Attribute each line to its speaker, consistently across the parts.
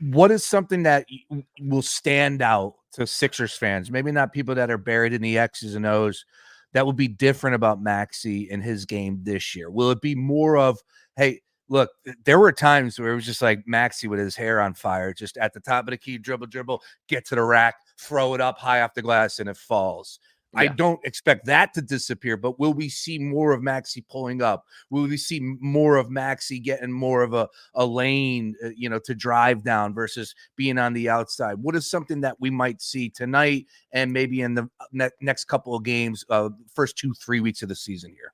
Speaker 1: what is something that will stand out to Sixers fans? Maybe not people that are buried in the X's and O's. That will be different about Maxey in his game this year. Will it be more of, hey, look, there were times where it was just like Maxey with his hair on fire, just at the top of the key, dribble, get to the rack, throw it up high off the glass, and it falls. I
Speaker 2: Yeah.
Speaker 1: don't expect that to disappear, but will we see more of Maxey pulling up? Will we see more of Maxey getting more of a lane, to drive down versus being on the outside? What is something that we might see tonight and maybe in the next couple of games, first 2-3 weeks of the season here?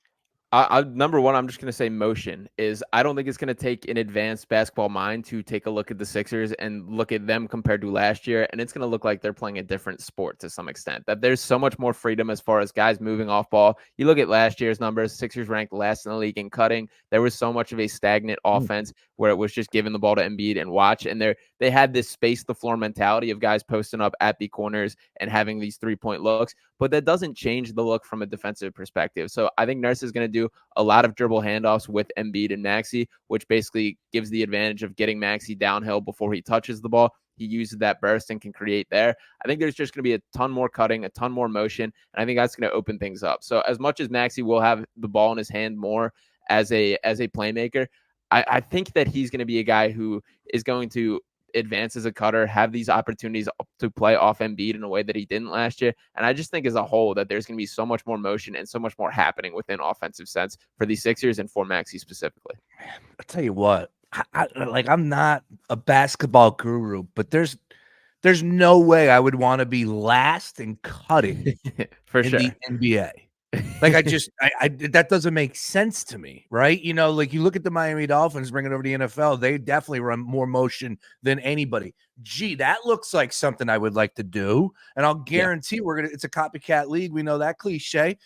Speaker 2: Number one, I'm just going to say motion is I don't think it's going to take an advanced basketball mind to take a look at the Sixers and look at them compared to last year. And it's going to look like they're playing a different sport to some extent, that there's so much more freedom as far as guys moving off ball. You look at last year's numbers, Sixers ranked last in the league in cutting. There was so much of a stagnant offense where it was just giving the ball to Embiid and watch. And they had this space the floor mentality of guys posting up at the corners and having these 3-point looks. But that doesn't change the look from a defensive perspective. So I think Nurse is going to do a lot of dribble handoffs with Embiid and Maxey, which basically gives the advantage of getting Maxey downhill before he touches the ball. He uses that burst and can create there. I think there's just going to be a ton more cutting, a ton more motion, and I think that's going to open things up. So as much as Maxey will have the ball in his hand more as a playmaker, I think that he's going to be a guy who is going to advance as a cutter, have these opportunities to play off Embiid in a way that he didn't last year. And I just think as a whole that there's going to be so much more motion and so much more happening within offensive sense for the Sixers and for Maxey specifically.
Speaker 1: I'll tell you what, I'm not a basketball guru, but there's no way I would want to be last in cutting
Speaker 2: For
Speaker 1: in
Speaker 2: sure.
Speaker 1: the NBA. Like I that doesn't make sense to me, right? Like you look at the Miami Dolphins bringing over the NFL, they definitely run more motion than anybody. Gee, that looks like something I would like to do, and I'll guarantee it's a copycat league. We know that cliche.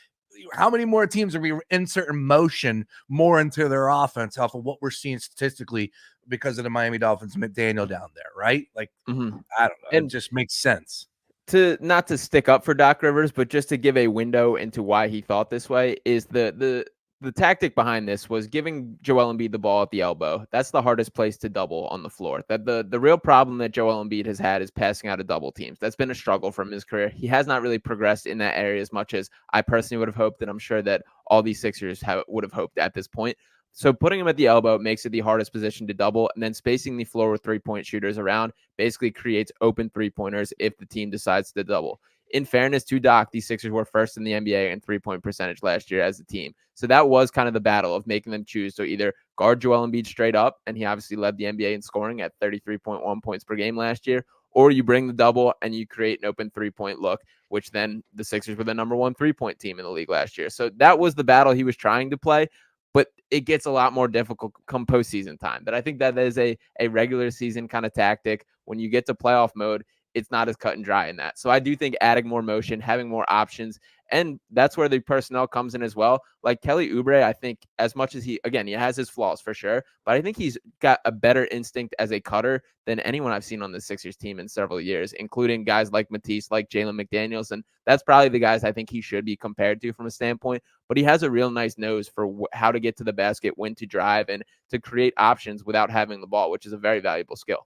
Speaker 1: How many more teams are we inserting motion more into their offense off of what we're seeing statistically because of the Miami Dolphins, McDaniel down there, right? Like, I don't know. It just makes sense.
Speaker 2: Not to stick up for Doc Rivers, but just to give a window into why he thought this way, is the tactic behind this was giving Joel Embiid the ball at the elbow. That's the hardest place to double on the floor. That the real problem that Joel Embiid has had is passing out of double teams. That's been a struggle from his career. He has not really progressed in that area as much as I personally would have hoped, and I'm sure that all these Sixers would have hoped at this point. So putting him at the elbow makes it the hardest position to double, and then spacing the floor with 3-point shooters around basically creates open 3-pointers if the team decides to double. In fairness to Doc, the Sixers were first in the NBA in 3-point percentage last year as a team. So that was kind of the battle of making them choose. So either guard Joel Embiid straight up, and he obviously led the NBA in scoring at 33.1 points per game last year, or you bring the double and you create an open 3-point look, which then the Sixers were the number one 3-point team in the league last year. So that was the battle he was trying to play. But it gets a lot more difficult come postseason time. But I think that is a regular season kind of tactic. When you get to playoff mode, it's not as cut and dry in that. So I do think adding more motion, having more options, and that's where the personnel comes in as well. Like Kelly Oubre, I think as much as he has his flaws for sure, but I think he's got a better instinct as a cutter than anyone I've seen on the Sixers team in several years, including guys like Matisse, like Jalen McDaniels. And that's probably the guys I think he should be compared to from a standpoint. But he has a real nice nose for how to get to the basket, when to drive, and to create options without having the ball, which is a very valuable skill.